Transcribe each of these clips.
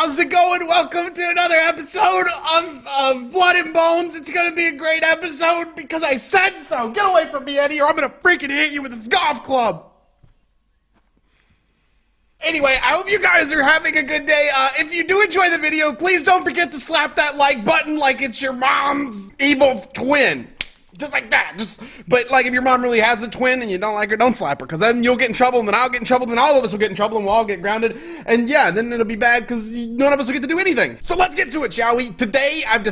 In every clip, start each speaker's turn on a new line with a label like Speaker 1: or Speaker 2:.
Speaker 1: How's it going? Welcome to another episode of Blood and Bones. It's gonna be a great episode because I said so. Get away from me, Eddie, or I'm gonna freaking hit you with this golf club. Anyway, I hope you guys are having a good day. If you do enjoy the video, please don't forget to slap that like button like it's your mom's evil twin. Just like that. But like if your mom really has a twin and you don't like her, don't slap her, because then you'll get in trouble, and then I'll get in trouble, and then all of us will get in trouble, and we'll all get grounded. And yeah, then it'll be bad because none of us will get to do anything. So let's get to it, shall we? Today, I've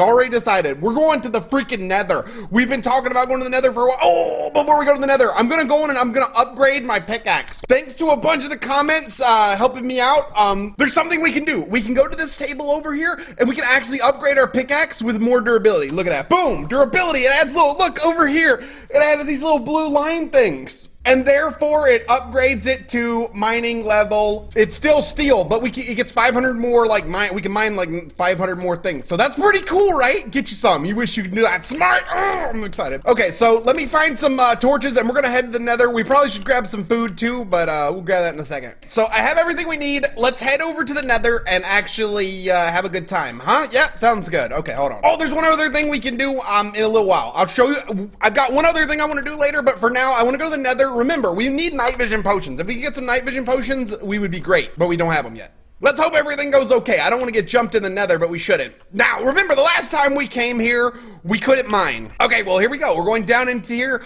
Speaker 1: already decided, we're going to the freaking Nether. We've been talking about going to the Nether for a while. Oh, before we go to the Nether, I'm gonna go in and I'm gonna upgrade my pickaxe. Thanks to a bunch of the comments helping me out. There's something we can do. We can go to this table over here, and we can actually upgrade our pickaxe with more durability. Look at that. Boom! Durability. It adds little, look over here, it added these little blue line things, and therefore it upgrades it to mining level. It's still steel, but it gets 500 more, like we can mine like 500 more things. So that's pretty cool, right? Get you some. You wish you could do that. Smart. Oh, I'm excited. Okay, so let me find some torches, and we're gonna head to the Nether. We probably should grab some food too, but we'll grab that in a second. So I have everything we need. Let's head over to the Nether and actually have a good time, huh? Yeah, sounds good. Okay, hold on. Oh, there's one other thing we can do in a little while. I'll show you. I've got one other thing I want to do later, but for now, I want to go to the Nether. Remember, we need night vision potions. If we could get some night vision potions, we would be great, but we don't have them yet. Let's hope everything goes okay. I don't want to get jumped in the Nether, but we shouldn't. Now, remember, the last time we came here, we couldn't mine. Okay, well, here we go. We're going down into here.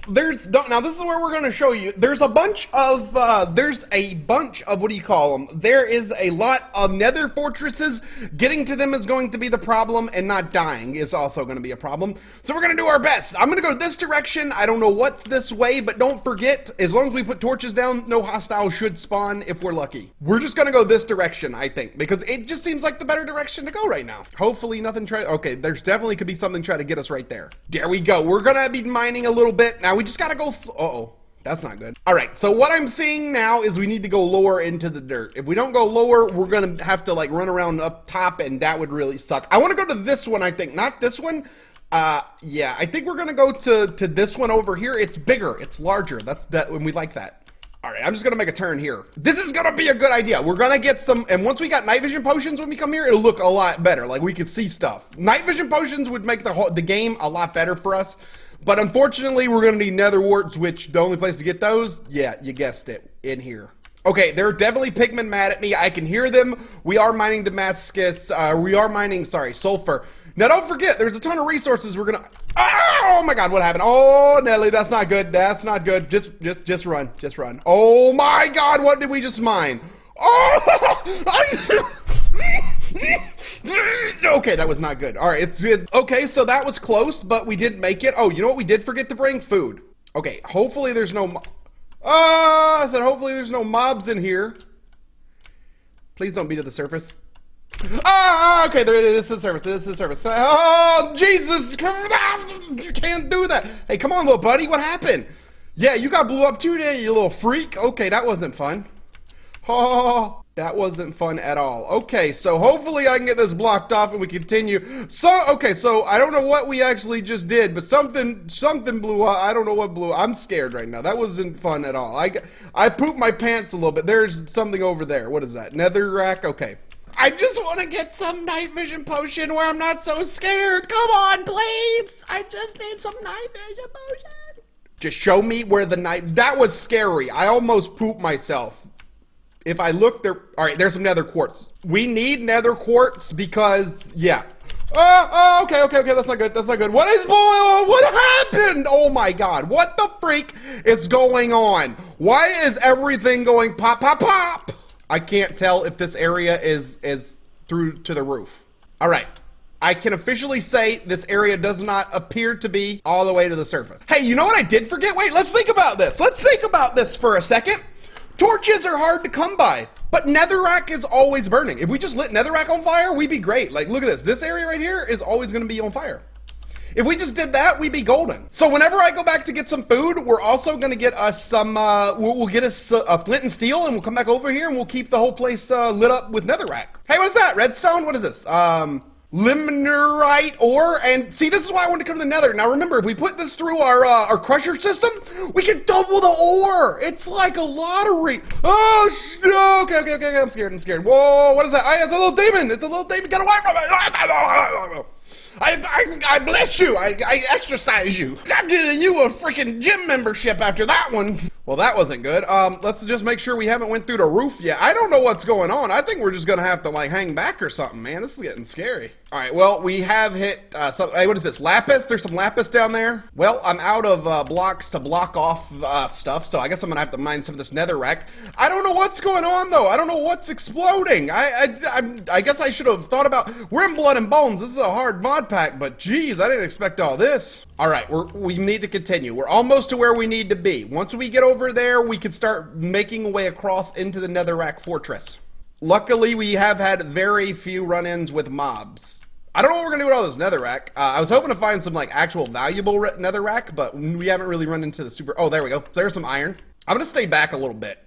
Speaker 1: Now this is where we're going to show you. There's a bunch of, what do you call them? There is a lot of Nether Fortresses. Getting to them is going to be the problem, and not dying is also going to be a problem. So we're going to do our best. I'm going to go this direction. I don't know what's this way, but don't forget, as long as we put torches down, no hostiles should spawn if we're lucky. We're just going to go this direction, I think, because it just seems like the better direction to go right now. Hopefully nothing okay, there's definitely could be something trying to get us right there. There we go. We're going to be mining a little bit. Now we just gotta go, uh-oh, that's not good. All right, so what I'm seeing now is we need to go lower into the dirt. If we don't go lower, we're gonna have to like run around up top, and that would really suck. I wanna go to this one, I think, not this one. Yeah, I think we're gonna go to this one over here. It's bigger, it's larger, and we like that. All right, I'm just gonna make a turn here. This is gonna be a good idea. We're gonna get some, and once we got night vision potions when we come here, it'll look a lot better. Like we can see stuff. Night vision potions would make the game a lot better for us. But unfortunately, we're going to need nether warts, which the only place to get those, yeah, you guessed it, in here. Okay, there are definitely pigmen mad at me. I can hear them. We are mining Damascus. We are mining, sorry, sulfur. Now, don't forget, there's a ton of resources we're going to... Oh, my God, what happened? Oh, Nelly, that's not good. That's not good. Just run. Just run. Oh, my God, what did we just mine? Oh! Okay, that was not good. All right, it's good. Okay, so that was close, but we did make it. Oh, you know what we did forget to bring? Food. Okay, hopefully there's no... I said hopefully there's no mobs in here. Please don't be to the surface. Okay, there it is. This is the surface. This is the surface. Oh, Jesus! You can't do that. Hey, come on, little buddy. What happened? Yeah, you got blew up too, didn't you, little freak? Okay, that wasn't fun. Oh, that wasn't fun at all. Okay, so hopefully I can get this blocked off and we continue. So, okay, so I don't know what we actually just did, but something blew up. I don't know what blew up. I'm scared right now. That wasn't fun at all. I pooped my pants a little bit. There's something over there. What is that? Nether rack? Okay. I just want to get some night vision potion where I'm not so scared. Come on, please. I just need some night vision potion. Just show me where the night... That was scary. I almost pooped myself. If I look there, all right, there's some nether quartz. We need nether quartz because, yeah. Okay, that's not good, that's not good. What is going on? What happened? Oh my God, what the freak is going on? Why is everything going pop, pop, pop? I can't tell if this area is through to the roof. All right, I can officially say this area does not appear to be all the way to the surface. Hey, you know what I did forget? Wait, let's think about this. Let's think about this for a second. Torches are hard to come by, but netherrack is always burning. If we just lit netherrack on fire, we'd be great. Like, look at this. This area right here is always going to be on fire. If we just did that, we'd be golden. So whenever I go back to get some food, we're also going to get us some, we'll get us a flint and steel, and we'll come back over here, and we'll keep the whole place lit up with netherrack. Hey, what is that? Redstone? What is this? limonite ore, and see, this is why I wanted to come to the Nether. Now remember, if we put this through our crusher system, we can double the ore. It's like a lottery. Oh, okay, I'm scared. Whoa, what is that? It's a little demon. It's a little demon. Get away from it. I bless you. I exercise you. I'm giving you a freaking gym membership after that one. Well, that wasn't good. Let's just make sure we haven't went through the roof yet. I don't know what's going on. I think we're just gonna have to like hang back or something, man. This is getting scary. All right, well, we have hit hey, what is this? Lapis? There's some lapis down there. Well, I'm out of blocks to block off stuff, so I guess I'm gonna have to mine some of this netherrack. I don't know what's going on though. I don't know what's exploding. I guess I should have thought about. We're in Blood and Bones. This is a hard mod pack, but geez, I didn't expect all this. All right, we need to continue. We're almost to where we need to be. Once we get over there, we can start making a way across into the Netherrack Fortress. Luckily, we have had very few run-ins with mobs. I don't know what we're gonna do with all this netherrack. I was hoping to find some like actual valuable netherrack, but we haven't really run into the super. Oh, there we go. There's some iron. I'm gonna stay back a little bit.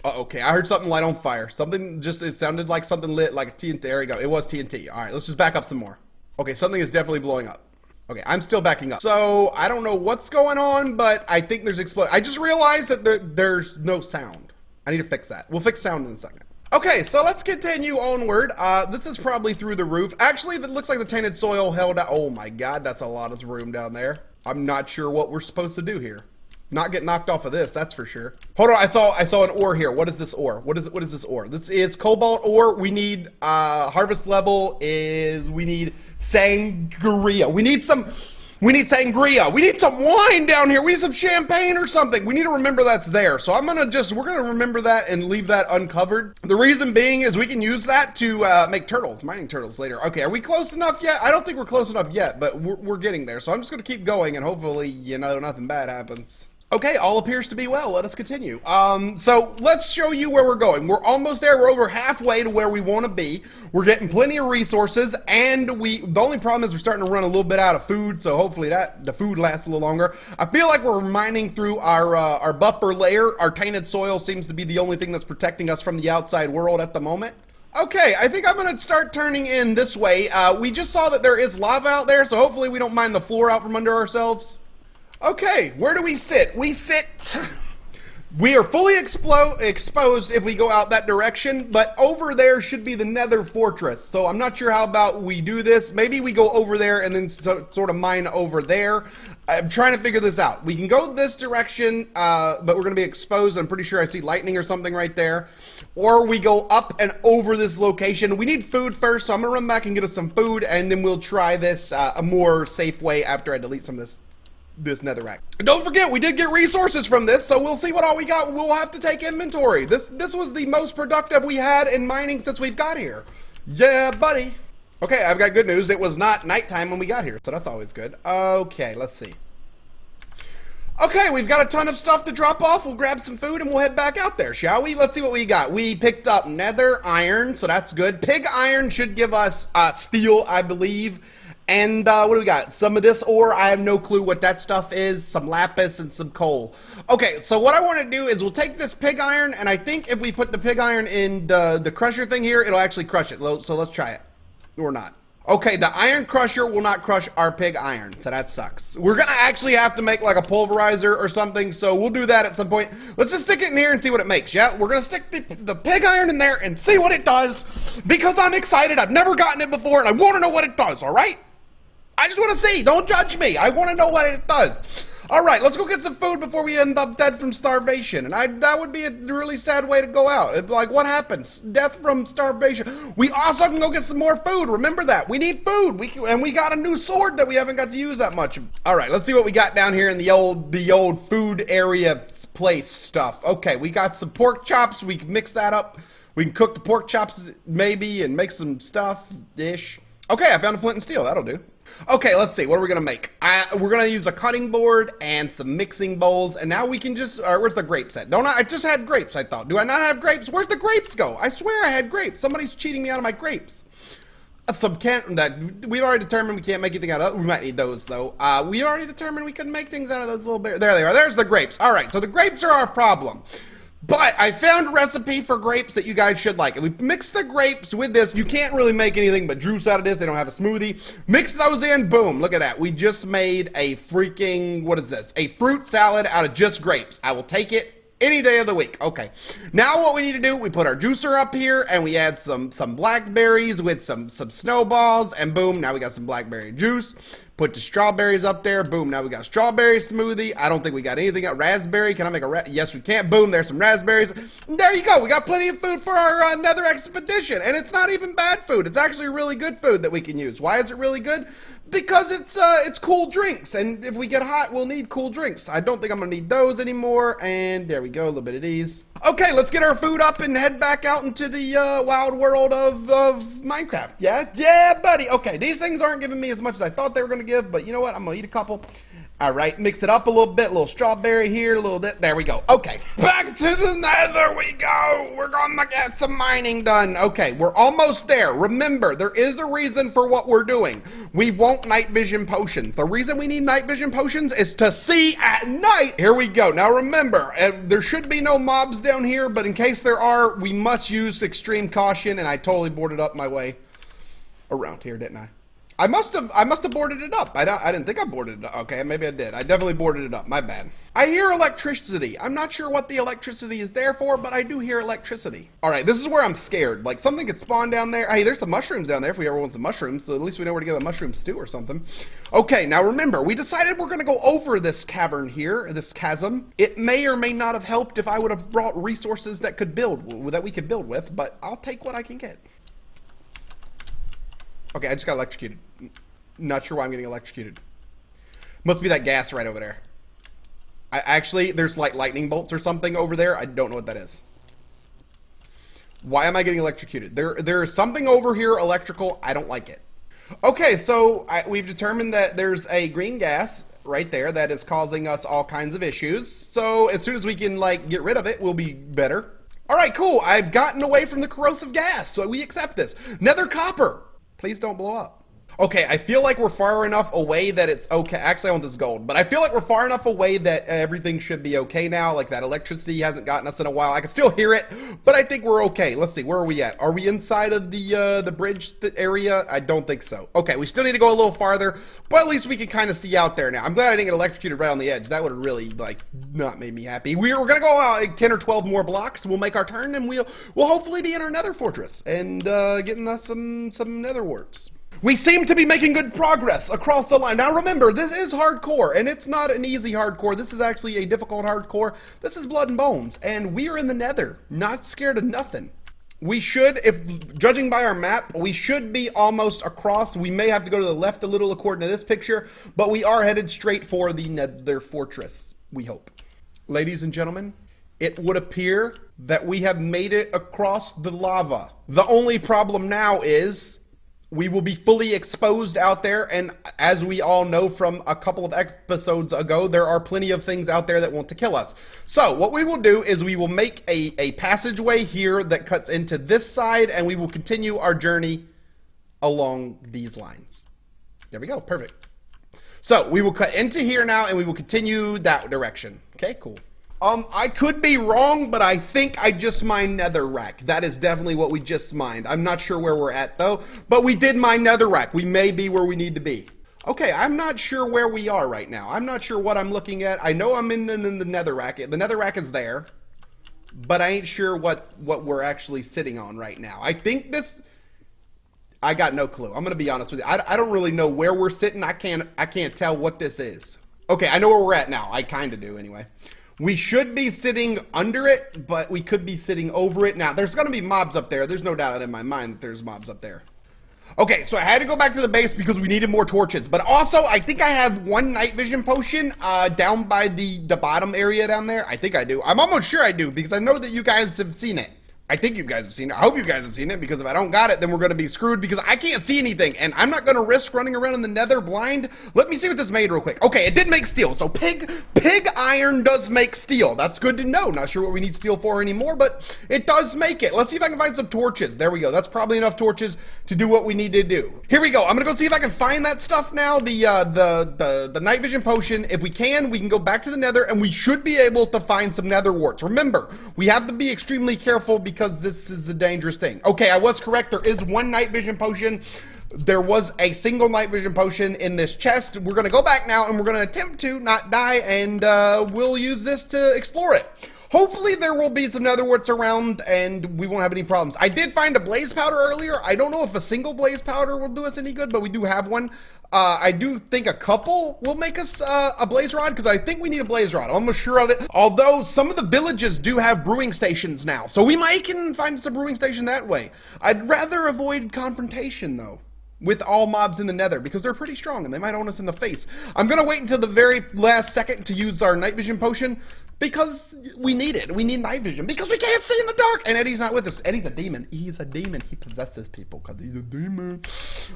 Speaker 1: Okay, I heard something light on fire. Something just, it sounded like something lit, like a TNT. There we go. It was TNT. All right, let's just back up some more. Okay, something is definitely blowing up. Okay, I'm still backing up. So, I don't know what's going on, but I think there's I just realized that there's no sound. I need to fix that. We'll fix sound in a second. Okay, so let's continue onward. This is probably through the roof. Actually, that looks like the tainted soil held out. Oh my god, that's a lot of room down there. I'm not sure what we're supposed to do here. Not get knocked off of this, that's for sure. Hold on, I saw an ore here. What is this ore? What is this ore? This is cobalt ore. We need harvest level is we need sangria. We need sangria. We need some wine down here. We need some champagne or something. We need to remember that's there. So we're gonna remember that and leave that uncovered. The reason being is we can use that to make turtles, mining turtles later. Okay, are we close enough yet? I don't think we're close enough yet, but we're getting there. So I'm just gonna keep going and hopefully, you know, nothing bad happens. Okay, all appears to be well. Let us continue. So let's show you where we're going. We're almost there. We're over halfway to where we want to be. We're getting plenty of resources, and the only problem is we're starting to run a little bit out of food, so hopefully the food lasts a little longer. I feel like we're mining through our buffer layer. Our tainted soil seems to be the only thing that's protecting us from the outside world at the moment. Okay, I think I'm going to start turning in this way. We just saw that there is lava out there, so hopefully we don't mine the floor out from under ourselves. Okay, where do we sit? We are fully exposed if we go out that direction, but over there should be the Nether Fortress. So I'm not sure how about we do this. Maybe we go over there and then sort of mine over there. I'm trying to figure this out. We can go this direction, but we're going to be exposed. I'm pretty sure I see lightning or something right there. Or we go up and over this location. We need food first, so I'm going to run back and get us some food, and then we'll try this a more safe way after I delete some of this netherrack. Don't forget, we did get resources from this, so we'll see what all we got. We'll have to take inventory. This was the most productive we had in mining since we've got here. Yeah, buddy. Okay, I've got good news. It was not nighttime when we got here, so that's always good. Okay, let's see. Okay, we've got a ton of stuff to drop off. We'll grab some food and we'll head back out there, shall we? Let's see what we got. We picked up nether iron, so that's good. Pig iron should give us steel, I believe. And what do we got? Some of this ore, I have no clue what that stuff is. Some lapis and some coal. Okay, so what I want to do is we'll take this pig iron, and I think if we put the pig iron in the crusher thing here, it'll actually crush it. So let's try it. Or not. Okay, the iron crusher will not crush our pig iron, so that sucks. We're going to actually have to make like a pulverizer or something, so we'll do that at some point. Let's just stick it in here and see what it makes, yeah? We're going to stick the pig iron in there and see what it does, because I'm excited. I've never gotten it before, and I want to know what it does, all right? I just want to see. Don't judge me. I want to know what it does. All right, let's go get some food before we end up dead from starvation. And that would be a really sad way to go out. It'd be like, what happens? Death from starvation. We also can go get some more food. Remember that. We need food. And we got a new sword that we haven't got to use that much. All right, let's see what we got down here in the old food area place stuff. Okay, we got some pork chops. We can mix that up. We can cook the pork chops maybe and make some stuff-ish. Okay, I found a flint and steel. That'll do. Okay, let's see. What are we going to make? We're going to use a cutting board and some mixing bowls. And now we can just... where's the grapes at? I just had grapes, I thought. Do I not have grapes? Where'd the grapes go? I swear I had grapes. Somebody's cheating me out of my grapes. We've already determined we can't make anything out of... We might need those, though. We already determined we couldn't make things out of those little bears. There they are. There's the grapes. All right, so the grapes are our problem. But I found a recipe for grapes that you guys should like. If we mix the grapes with this, you can't really make anything but juice out of this. They don't have a smoothie. Mix those in, boom, look at that. We just made a freaking, what is this? A fruit salad out of just grapes. I will take it any day of the week. Okay, now what we need to do, we put our juicer up here and we add some blackberries with some snowballs, and boom, now we got some blackberry juice. Put the strawberries up there, boom, now we got strawberry smoothie. I don't think we got anything else. Raspberry, can I make a yes we can, boom, there's some raspberries. And there you go, we got plenty of food for our nether expedition, and it's not even bad food. It's actually really good food that we can use. Why is it really good? Because it's cool drinks, and if we get hot, we'll need cool drinks. I don't think I'm gonna need those anymore, and there we go, a little bit of these. Okay, let's get our food up and head back out into the wild world of Minecraft. Yeah, buddy. Okay, these things aren't giving me as much as I thought they were gonna give, but you know what? I'm gonna eat a couple. All right, mix it up a little bit, a little strawberry here, a little bit. There we go. Okay, back to the nether we go. We're gonna get some mining done. Okay, we're almost there. Remember, there is a reason for what we're doing. We want night vision potions. The reason we need night vision potions is to see at night. Here we go. Now remember, there should be no mobs down here, but in case there are, we must use extreme caution, and I totally boarded up my way around here, didn't I? I must have boarded it up. I didn't think I boarded it up. Okay, maybe I did. I definitely boarded it up. My bad. I hear electricity. I'm not sure what the electricity is there for, but I do hear electricity. All right, this is where I'm scared. Like, something could spawn down there. Hey, there's some mushrooms down there if we ever want some mushrooms, so at least we know where to get the mushroom stew or something. Okay, now remember, we decided we're going to go over this cavern here, this chasm. It may or may not have helped if I would have brought resources that we could build with, but I'll take what I can get. Okay, I just got electrocuted. Not sure why I'm getting electrocuted. Must be that gas right over there. There's like lightning bolts or something over there. I don't know what that is. Why am I getting electrocuted? There is something over here electrical. I don't like it. Okay, so we've determined that there's a green gas right there that is causing us all kinds of issues. So as soon as we can like get rid of it, we'll be better. All right, cool. I've gotten away from the corrosive gas, so we accept this. Nether copper. Please don't blow up. Okay, I feel like we're far enough away that it's okay. Actually, I want this gold, but I feel like we're far enough away that everything should be okay now. Like, that electricity hasn't gotten us in a while. I can still hear it, but I think we're okay. Let's see, where are we at? Are we inside of the bridge area? I don't think so. Okay, we still need to go a little farther, but at least we can kind of see out there now. I'm glad I didn't get electrocuted right on the edge. That would have really, like, not made me happy. We're gonna go out like 10 or 12 more blocks. We'll make our turn, and we'll hopefully be in our Nether Fortress and getting us some Nether warts. We seem to be making good progress across the line. Now remember, this is hardcore, and it's not an easy hardcore. This is actually a difficult hardcore. This is blood and bones, and we are in the nether, not scared of nothing. We should, if judging by our map, we should be almost across. We may have to go to the left a little according to this picture, but we are headed straight for the Nether Fortress, we hope. Ladies and gentlemen, it would appear that we have made it across the lava. The only problem now is we will be fully exposed out there, and as we all know from a couple of episodes ago, there are plenty of things out there that want to kill us. So what we will do is we will make a passageway here that cuts into this side, and we will continue our journey along these lines. There we go, perfect. So we will cut into here now, and we will continue that direction. Okay, cool. I could be wrong, but I think I just mined netherrack. That is definitely what we just mined. I'm not sure where we're at, though, but we did mine netherrack. We may be where we need to be. Okay, I'm not sure where we are right now. I'm not sure what I'm looking at. I know I'm in the netherrack. The netherrack is there, but I ain't sure what we're actually sitting on right now. I think this... I got no clue. I'm going to be honest with you. I don't really know where we're sitting. I can't tell what this is. Okay, I know where we're at now. I kind of do, anyway. We should be sitting under it, but we could be sitting over it. Now, there's going to be mobs up there. There's no doubt in my mind that there's mobs up there. Okay, so I had to go back to the base because we needed more torches. But also, I think I have one night vision potion down by the bottom area down there. I think I do. I'm almost sure I do because I know that you guys have seen it. I think you guys have seen it. I hope you guys have seen it, because if I don't got it, then we're going to be screwed, because I can't see anything, and I'm not going to risk running around in the nether blind. Let me see what this made real quick. Okay, it did make steel, so pig iron does make steel. That's good to know. Not sure what we need steel for anymore, but it does make it. Let's see if I can find some torches. There we go. That's probably enough torches to do what we need to do. Here we go. I'm going to go see if I can find that stuff now, the night vision potion. If we can go back to the nether, and we should be able to find some nether warts. Remember, we have to be extremely careful, because this is a dangerous thing. Okay, I was correct. There is one night vision potion. There was a single night vision potion in this chest. We're going to go back now, and we're going to attempt to not die, and we'll use this to explore it. Hopefully there will be some nether warts around, and we won't have any problems. I did find a blaze powder earlier. I don't know if a single blaze powder will do us any good, but we do have one. I do think a couple will make us a blaze rod, because I think we need a blaze rod. I'm almost sure of it. Although some of the villages do have brewing stations now, so we might can find us a brewing station that way. I'd rather avoid confrontation, though, with all mobs in the nether, because they're pretty strong and they might own us in the face. I'm gonna wait until the very last second to use our night vision potion, because we need it. We need night vision, because we can't see in the dark. And Eddie's not with us. Eddie's a demon. He's a demon. He possesses people because he's a demon.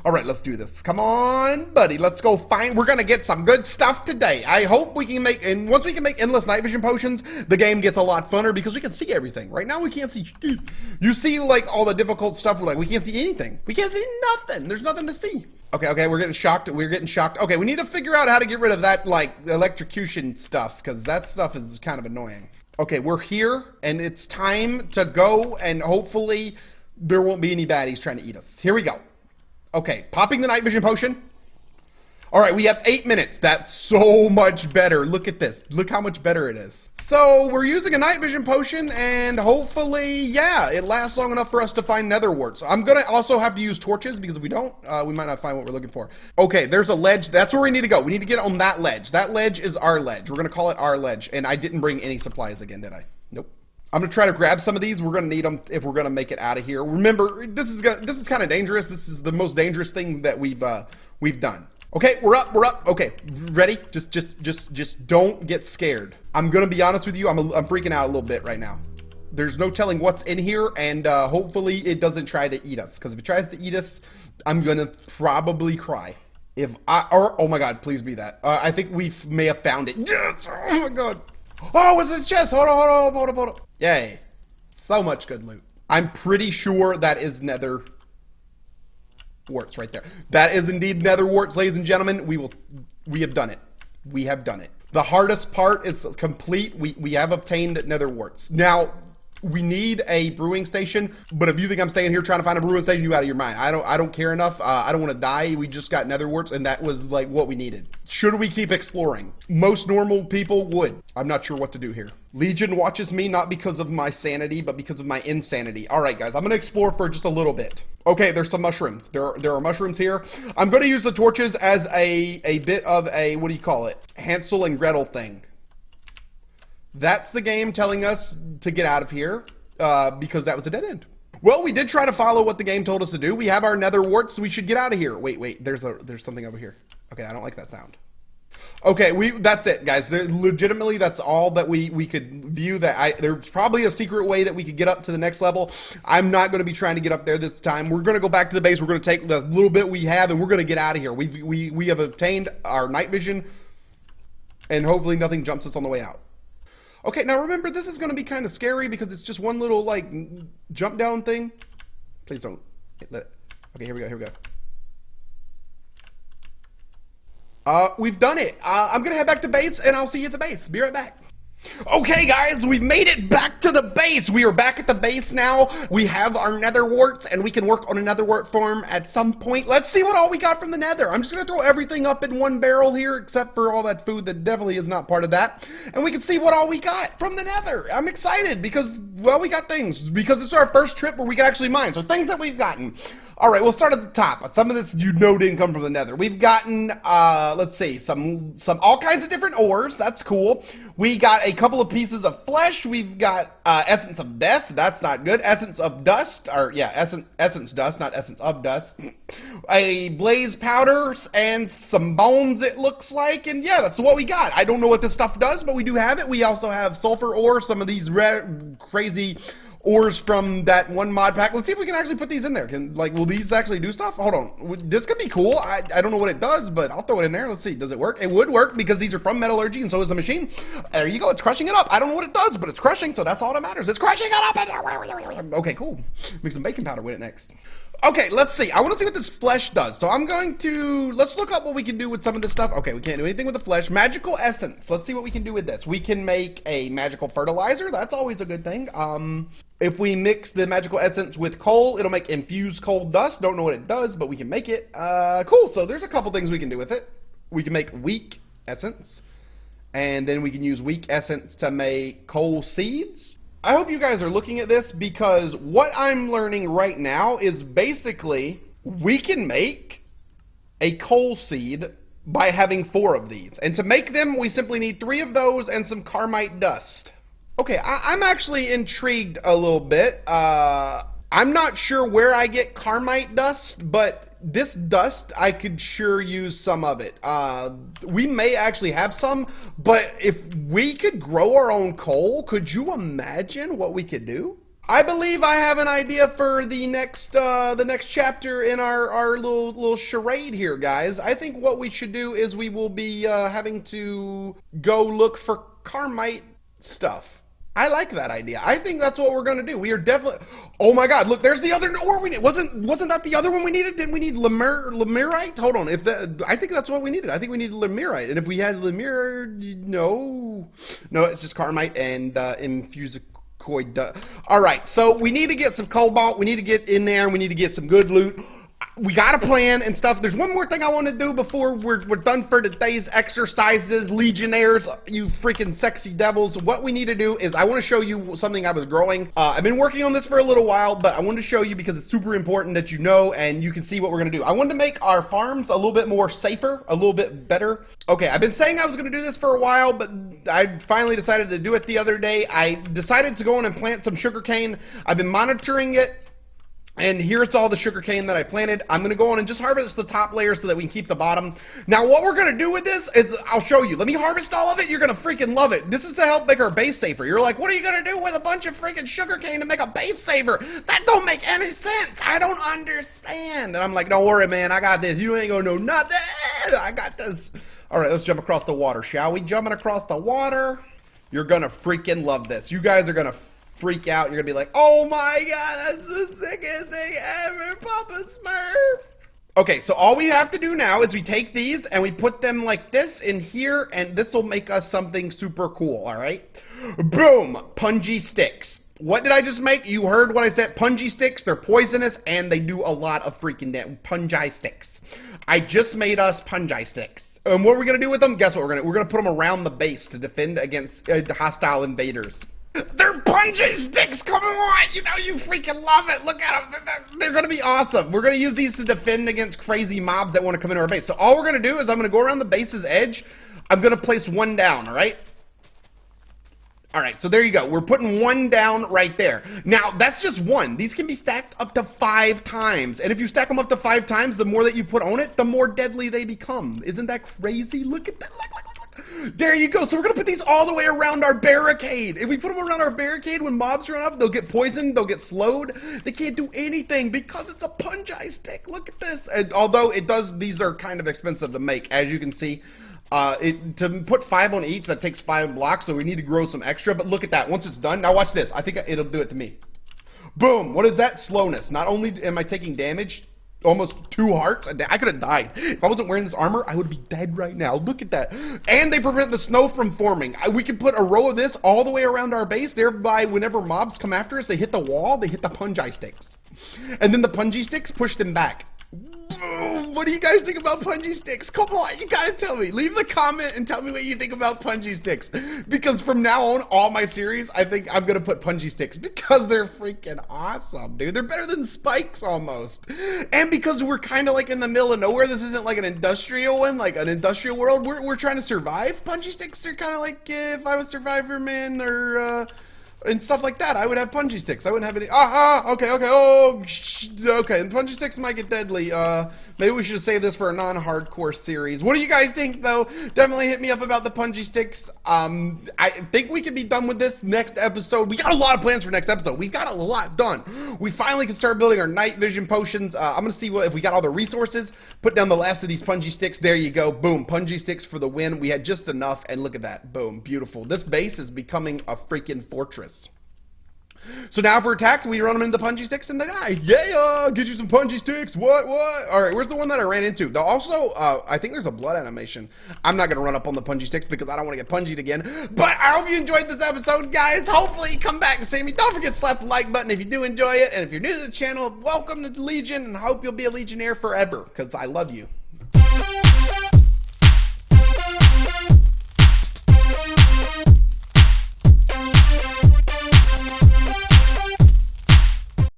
Speaker 1: All right, let's do this. Come on, buddy. Let's go find. We're going to get some good stuff today. I hope we can make, and once we can make endless night vision potions, the game gets a lot funner, because we can see everything. Right now, we can't see. You see, like, all the difficult stuff. We're like, we can't see anything. We can't see nothing. There's nothing to see. Okay, we're getting shocked. We're getting shocked. Okay, we need to figure out how to get rid of that, like, electrocution stuff, because that stuff is kind of annoying. Okay, we're here, and it's time to go, and hopefully there won't be any baddies trying to eat us. Here we go. Okay, popping the night vision potion. All right, we have 8 minutes. That's so much better. Look at this. Look how much better it is. So we're using a night vision potion, and hopefully, yeah, it lasts long enough for us to find nether warts. I'm going to also have to use torches, because if we don't, we might not find what we're looking for. Okay, there's a ledge. That's where we need to go. We need to get on that ledge. That ledge is our ledge. We're going to call it our ledge. And I didn't bring any supplies again, did I? Nope. I'm going to try to grab some of these. We're going to need them if we're going to make it out of here. Remember, this is kind of dangerous. This is the most dangerous thing that we've done. Okay, we're up. Okay, ready? Just don't get scared. I'm gonna be honest with you, I'm freaking out a little bit right now. There's no telling what's in here, and hopefully it doesn't try to eat us, because if it tries to eat us, I'm gonna probably cry. Oh my god, please be that. I think we may have found it. Yes! Oh my god. Oh, what's this chest? Hold on. Yay. So much good loot. I'm pretty sure that is nether warts right there. That is indeed nether warts, ladies and gentlemen. We have done it. We have done it. The hardest part is complete. We have obtained nether warts. Now, we need a brewing station, but if you think I'm staying here trying to find a brewing station, you out of your mind. I don't care enough. I don't want to die. We just got nether warts, and that was like what we needed. Should we keep exploring? Most normal people would. I'm not sure what to do here. Legion watches me not because of my sanity, but because of my insanity. All right, guys, I'm going to explore for just a little bit. Okay, there's some mushrooms. There are mushrooms here. I'm going to use the torches as a bit of a, what do you call it? Hansel and Gretel thing. That's the game telling us to get out of here, because that was a dead end. Well, we did try to follow what the game told us to do. We have our nether warts, so we should get out of here. Wait, there's something over here. Okay, I don't like that sound. Okay, that's it, guys. Legitimately, that's all that we could view. There's probably a secret way that we could get up to the next level. I'm not going to be trying to get up there this time. We're going to go back to the base. We're going to take the little bit we have, and we're going to get out of here. We have obtained our night vision, and hopefully nothing jumps us on the way out. Okay, now remember, this is going to be kind of scary because it's just one little, like, jump down thing. Please don't. Okay, here we go. We've done it. I'm going to head back to base, and I'll see you at the base. Be right back. Okay, guys, we've made it back to the base. We are back at the base now. We have our nether warts, and we can work on a nether wart farm at some point. Let's see what all we got from the nether. I'm just going to throw everything up in one barrel here, except for all that food that definitely is not part of that. And we can see what all we got from the nether. I'm excited because, well, we got things. Because it's our first trip where we can actually mine. So things that we've gotten. All right, we'll start at the top. Some of this you know didn't come from the nether. We've gotten, let's see, some all kinds of different ores. That's cool. We got a couple of pieces of flesh. We've got essence of death. That's not good. Essence of dust, or yeah, essence dust, not essence of dust. A blaze powder and some bones, it looks like. And yeah, that's what we got. I don't know what this stuff does, but we do have it. We also have sulfur ore, some of these crazy ores from that one mod pack. Let's see if we can actually put these in there. Will these actually do stuff? Hold on. This could be cool. I don't know what it does, but I'll throw it in there. Let's see. Does it work? It would work because these are from metallurgy and so is the machine. There you go. It's crushing it up. I don't know what it does, but it's crushing, so that's all that matters. It's crushing it up. Okay, cool. Make some baking powder with it next. Okay, let's see. I want to see what this flesh does. So I'm going to, let's look up what we can do with some of this stuff. Okay, we can't do anything with the flesh. Magical essence. Let's see what we can do with this. We can make a magical fertilizer. That's always a good thing. If we mix the magical essence with coal, it'll make infused coal dust. Don't know what it does, but we can make it. Cool. So there's a couple things we can do with it. We can make weak essence, and then we can use weak essence to make coal seeds. I hope you guys are looking at this because what I'm learning right now is basically we can make a coal seed by having 4 of these. And to make them, we simply need 3 of those and some carmite dust. Okay, I'm actually intrigued a little bit. I'm not sure where I get carmite dust, but this dust, I could sure use some of it. We may actually have some, but if we could grow our own coal, could you imagine what we could do? I believe I have an idea for the next chapter in our little charade here, guys. I think what we should do is we will be having to go look for carmite stuff. I like that idea. I think that's what we're gonna do. We are definitely. Oh my God! Look, there's the other ore we need. Wasn't that the other one we needed? Didn't we need Lemirite? Hold on. I think that's what we needed. I think we needed Lemirite. And if we had no, it's just carmite and infused. All right, so we need to get some cobalt. We need to get in there. We need to get some good loot. We got a plan and stuff. There's one more thing I want to do before we're done for today's exercises, legionnaires, you freaking sexy devils. What we need to do is I want to show you something I was growing. I've been working on this for a little while, but I wanted to show you because it's super important that you know and you can see what we're going to do. I wanted to make our farms a little bit more safer, a little bit better. Okay, I've been saying I was going to do this for a while, but I finally decided to do it the other day. I decided to go in and plant some sugarcane. I've been monitoring it. And here's all the sugarcane that I planted. I'm going to go on and just harvest the top layer so that we can keep the bottom. Now, what we're going to do with this is, I'll show you. Let me harvest all of it. You're going to freaking love it. This is to help make our base safer. You're like, what are you going to do with a bunch of freaking sugarcane to make a base safer? That don't make any sense. I don't understand. And I'm like, don't worry, man. I got this. You ain't going to know nothing. I got this. All right, let's jump across the water, shall we? Jumping across the water. You're going to freaking love this. You guys are going to freak out. You're gonna be like, oh my God, that's the sickest thing ever, Papa Smurf. Okay, so all we have to do now is we take these and we put them like this in here, and this will make us something super cool, all right? Boom, punji sticks. What did I just make? You heard what I said, punji sticks. They're poisonous and they do a lot of freaking damage. Punji sticks. I just made us punji sticks. And what are we gonna do with them? Guess what we're gonna put them around the base to defend against hostile invaders. They're punji sticks, come on! You know you freaking love it. Look at them. They're going to be awesome. We're going to use these to defend against crazy mobs that want to come into our base. So all we're going to do is I'm going to go around the base's edge. I'm going to place one down, all right? All right, so there you go. We're putting one down right there. Now, that's just one. These can be stacked up to 5 times. And if you stack them up to 5 times, the more that you put on it, the more deadly they become. Isn't that crazy? Look at that. Look. There you go. So we're going to put these all the way around our barricade. If we put them around our barricade, when mobs run up, they'll get poisoned, they'll get slowed. They can't do anything because it's a punji stick. Look at this. And although it does, these are kind of expensive to make, as you can see. To put 5 on each, that takes 5 blocks, so we need to grow some extra. But look at that. Once it's done, now watch this. I think it'll do it to me. Boom. What is that? Slowness. Not only am I taking damage, almost 2 hearts. I could have died. If I wasn't wearing this armor, I would be dead right now. Look at that. And they prevent the snow from forming. We could put a row of this all the way around our base. Thereby, whenever mobs come after us, they hit the wall, they hit the punji sticks. And then the punji sticks push them back. Boom. What do you guys think about punji sticks? Come on, you gotta tell me. Leave the comment and tell me what you think about punji sticks. Because from now on, all my series, I think I'm gonna put punji sticks because they're freaking awesome, dude. They're better than spikes almost. And because we're kind of like in the middle of nowhere, this isn't like an industrial one, like an industrial world. We're trying to survive. Punji sticks are kind of like if I was Survivor Man or and stuff like that, I would have punji sticks. I wouldn't have any. Okay. Okay. And punji sticks might get deadly. Maybe we should save this for a non-hardcore series. What do you guys think, though? Definitely hit me up about the punji sticks. I think we can be done with this next episode. We got a lot of plans for next episode. We got a lot done. We finally can start building our night vision potions. I'm gonna see if we got all the resources. Put down the last of these punji sticks. There you go. Boom. Punji sticks for the win. We had just enough, and look at that. Boom. Beautiful. This base is becoming a freaking fortress. So now if we're attacked, we run them into the punji sticks and they die. Yeah, get you some punji sticks. What? All right, where's the one that I ran into? Also, I think there's a blood animation. I'm not going to run up on the punji sticks because I don't want to get punjied again. But I hope you enjoyed this episode, guys. Hopefully you come back and see me. Don't forget to slap the like button if you do enjoy it. And if you're new to the channel, welcome to the Legion, and I hope you'll be a Legionnaire forever because I love you.